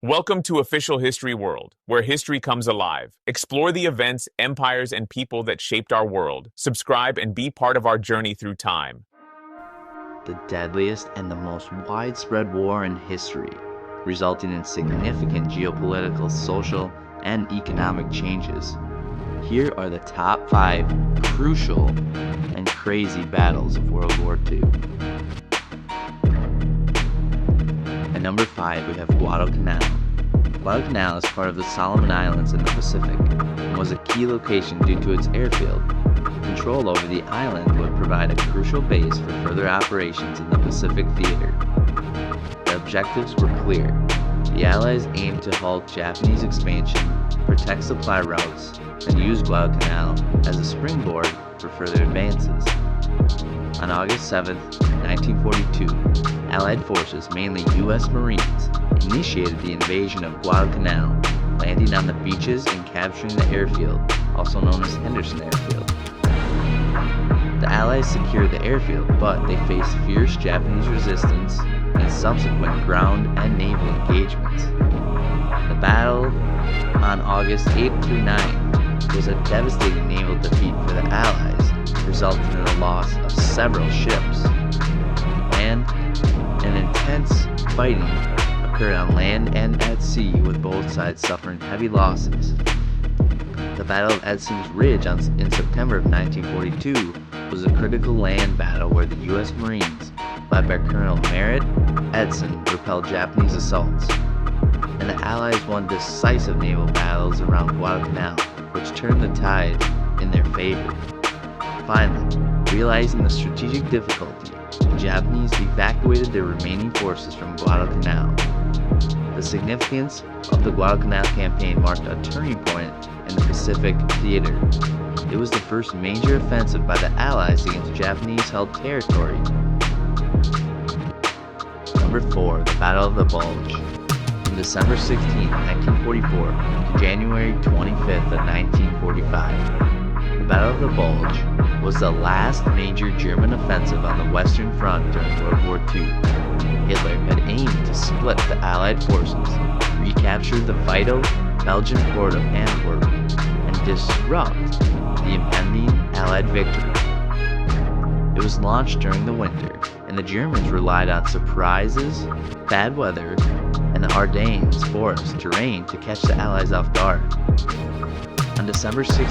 Welcome to Official History World, where history comes alive. Explore the events, empires, and people that shaped our world. Subscribe and be part of our journey through time. The deadliest and the most widespread war in history, resulting in significant geopolitical, social, and economic changes. Here are the top 5 crucial and crazy battles of World War II. At number 5, we have Guadalcanal. Guadalcanal is part of the Solomon Islands in the Pacific and was a key location due to its airfield. Control over the island would provide a crucial base for further operations in the Pacific theater. The objectives were clear. The Allies aimed to halt Japanese expansion, protect supply routes, and use Guadalcanal as a springboard for further advances. On August 7, 1942, Allied forces, mainly U.S. Marines, initiated the invasion of Guadalcanal, landing on the beaches and capturing the airfield, also known as Henderson Airfield. The Allies secured the airfield, but they faced fierce Japanese resistance and subsequent ground and naval engagements. The battle on August 8 through 9 was a devastating naval defeat for the Allies, resulting in the loss of several ships, and an intense fighting occurred on land and at sea, with both sides suffering heavy losses. The Battle of Edson's Ridge in September of 1942 was a critical land battle where the U.S. Marines, led by Colonel Merritt Edson, repelled Japanese assaults, and the Allies won decisive naval battles around Guadalcanal, which turned the tide in their favor. Finally, realizing the strategic difficulty, the Japanese evacuated their remaining forces from Guadalcanal. The significance of the Guadalcanal campaign marked a turning point in the Pacific theater. It was the first major offensive by the Allies against Japanese-held territory. Number 4, the Battle of the Bulge. From December 16, 1944 to January 25th of 1945, the Battle of the Bulge was the last major German offensive on the Western Front during World War II. Hitler had aimed to split the Allied forces, recapture the vital Belgian port of Antwerp, and disrupt the impending Allied victory. It was launched during the winter, and the Germans relied on surprises, bad weather, and the Ardennes forest terrain to catch the Allies off guard. On December 16,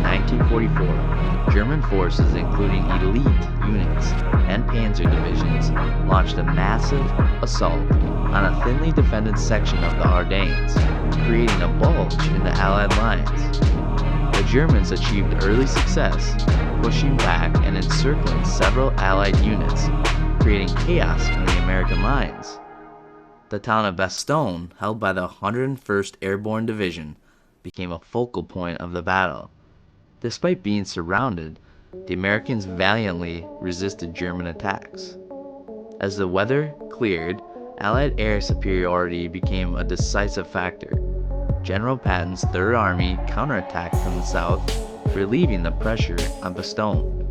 1944, German forces, including elite units and panzer divisions, launched a massive assault on a thinly defended section of the Ardennes, creating a bulge in the Allied lines. The Germans achieved early success, pushing back and encircling several Allied units, creating chaos in the American lines. The town of Bastogne, held by the 101st Airborne Division, became a focal point of the battle. Despite being surrounded, the Americans valiantly resisted German attacks. As the weather cleared, Allied air superiority became a decisive factor. General Patton's Third Army counterattacked from the south, relieving the pressure on Bastogne.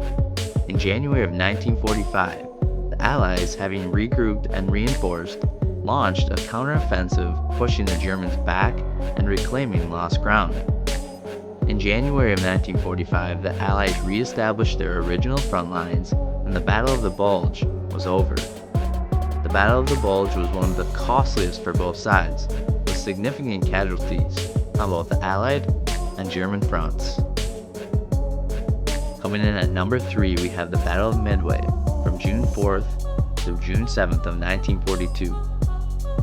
In January of 1945, the Allies, having regrouped and reinforced, launched a counteroffensive, pushing the Germans back and reclaiming lost ground. In January of 1945, the Allies re-established their original front lines, and the Battle of the Bulge was over. The Battle of the Bulge was one of the costliest for both sides, with significant casualties on both the Allied and German fronts. Coming in at number 3, we have the Battle of Midway, from June 4th to June 7th of 1942.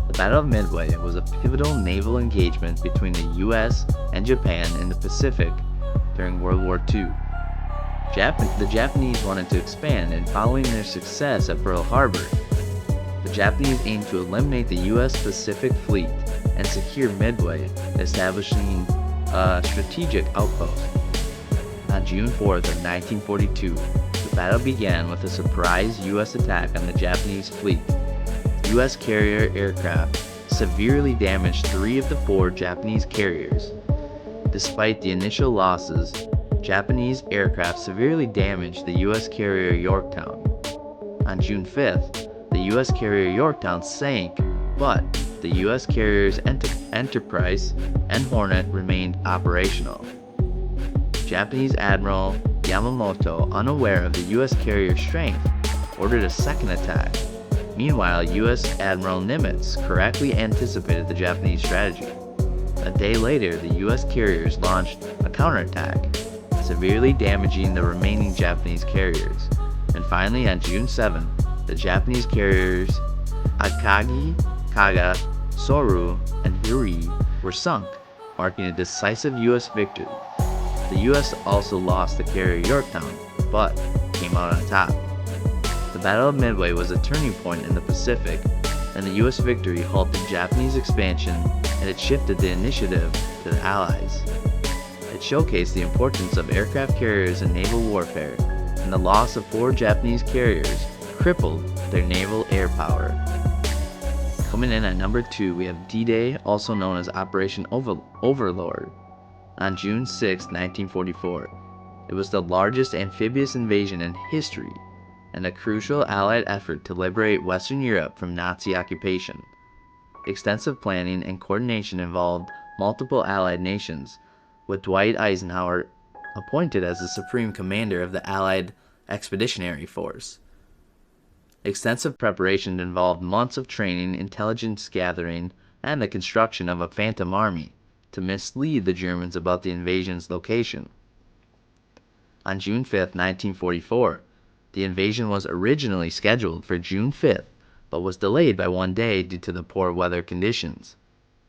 The Battle of Midway was a pivotal naval engagement between the U.S. and Japan in the Pacific during World War II. The Japanese wanted to expand, and following their success at Pearl Harbor, the Japanese aimed to eliminate the U.S. Pacific Fleet and secure Midway, establishing a strategic outpost. On June 4th of 1942, the battle began with a surprise U.S. attack on the Japanese fleet. U.S. carrier aircraft severely damaged 3 of the 4 Japanese carriers. Despite the initial losses, Japanese aircraft severely damaged the U.S. carrier Yorktown. On June 5th, the U.S. carrier Yorktown sank, but the U.S. carriers Enterprise and Hornet remained operational. Japanese Admiral Yamamoto, unaware of the U.S. carrier strength, ordered a second attack. Meanwhile, U.S. Admiral Nimitz correctly anticipated the Japanese strategy. A day later, the U.S. carriers launched a counterattack, severely damaging the remaining Japanese carriers. And finally, on June 7, the Japanese carriers Akagi, Kaga, Soru, and Yuri were sunk, marking a decisive U.S. victory. The U.S. also lost the carrier Yorktown, but came out on top. The Battle of Midway was a turning point in the Pacific, and the U.S. victory halted Japanese expansion, and it shifted the initiative to the Allies. It showcased the importance of aircraft carriers in naval warfare, and the loss of 4 Japanese carriers crippled their naval air power. Coming in at number 2, we have D-Day, also known as Operation Overlord. On June 6, 1944, it was the largest amphibious invasion in history and a crucial Allied effort to liberate Western Europe from Nazi occupation. Extensive planning and coordination involved multiple Allied nations, with Dwight Eisenhower appointed as the supreme commander of the Allied Expeditionary Force. Extensive preparation involved months of training, intelligence gathering, and the construction of a phantom army to mislead the Germans about the invasion's location. On June 5, 1944, the invasion was originally scheduled for June 5th, but was delayed by 1 day due to the poor weather conditions.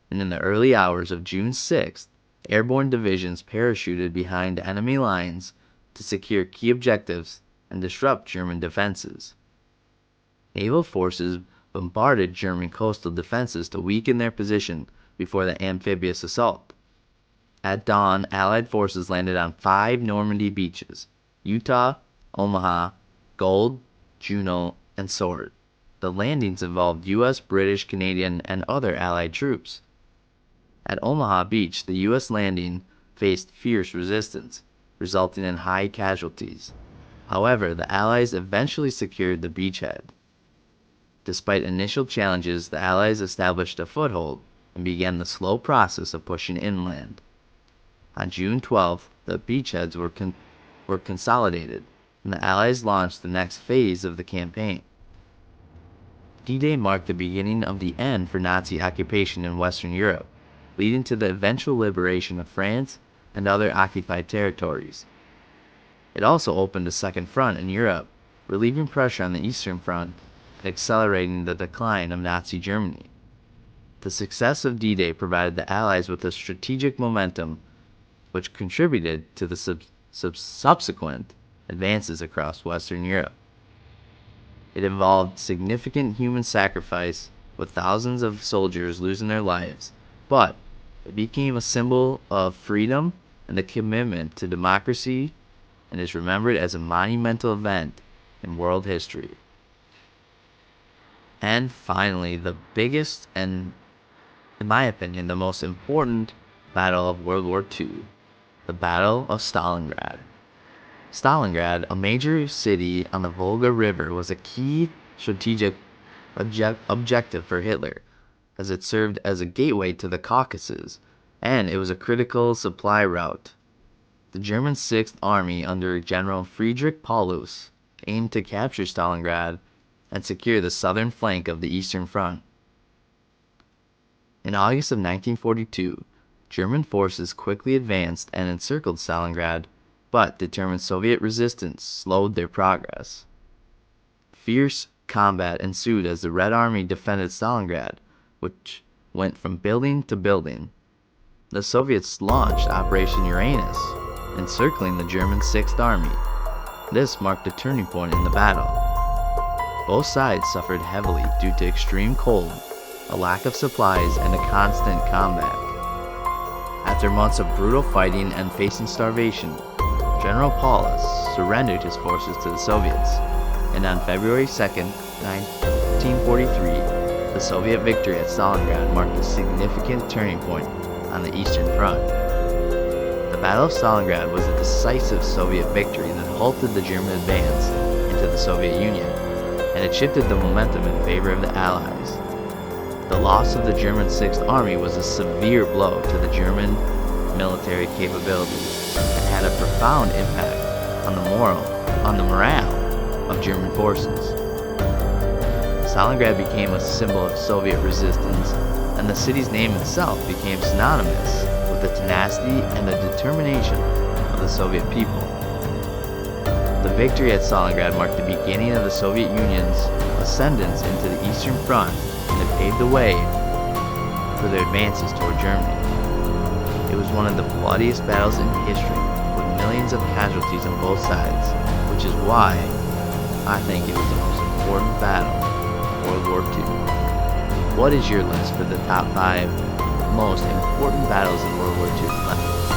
And in the early hours of June 6th, airborne divisions parachuted behind enemy lines to secure key objectives and disrupt German defenses. Naval forces bombarded German coastal defenses to weaken their position before the amphibious assault. At dawn, Allied forces landed on 5 Normandy beaches: Utah, Omaha, Gold, Juno, and Sword. The landings involved U.S., British, Canadian, and other Allied troops. At Omaha Beach, the U.S. landing faced fierce resistance, resulting in high casualties. However, the Allies eventually secured the beachhead. Despite initial challenges, the Allies established a foothold and began the slow process of pushing inland. On June 12th, the beachheads were consolidated, and the Allies launched the next phase of the campaign. D-Day marked the beginning of the end for Nazi occupation in Western Europe, leading to the eventual liberation of France and other occupied territories. It also opened a second front in Europe, relieving pressure on the Eastern Front and accelerating the decline of Nazi Germany. The success of D-Day provided the Allies with a strategic momentum, which contributed to the subsequent advances across Western Europe. It involved significant human sacrifice, with thousands of soldiers losing their lives, but it became a symbol of freedom and a commitment to democracy, and is remembered as a monumental event in world history. And finally, the biggest and, in my opinion, the most important battle of World War II, the Battle of Stalingrad. Stalingrad, a major city on the Volga River, was a key strategic objective for Hitler, as it served as a gateway to the Caucasus, and it was a critical supply route. The German Sixth Army under General Friedrich Paulus aimed to capture Stalingrad and secure the southern flank of the Eastern Front. In August of 1942, German forces quickly advanced and encircled Stalingrad, but determined Soviet resistance slowed their progress. Fierce combat ensued as the Red Army defended Stalingrad, which went from building to building. The Soviets launched Operation Uranus, encircling the German Sixth Army. This marked a turning point in the battle. Both sides suffered heavily due to extreme cold, a lack of supplies, and a constant combat. After months of brutal fighting and facing starvation, General Paulus surrendered his forces to the Soviets, and on February 2, 1943, the Soviet victory at Stalingrad marked a significant turning point on the Eastern Front. The Battle of Stalingrad was a decisive Soviet victory that halted the German advance into the Soviet Union, and it shifted the momentum in favor of the Allies. The loss of the German Sixth Army was a severe blow to the German military capabilities and had a profound impact on the morale of German forces. Stalingrad became a symbol of Soviet resistance, and the city's name itself became synonymous with the tenacity and the determination of the Soviet people. The victory at Stalingrad marked the beginning of the Soviet Union's ascendance into the Eastern Front, and it paved the way for their advances toward Germany. It was one of the bloodiest battles in history, with millions of casualties on both sides, which is why I think it was the most important battle of World War II. What is your list for the top 5 most important battles in World War II?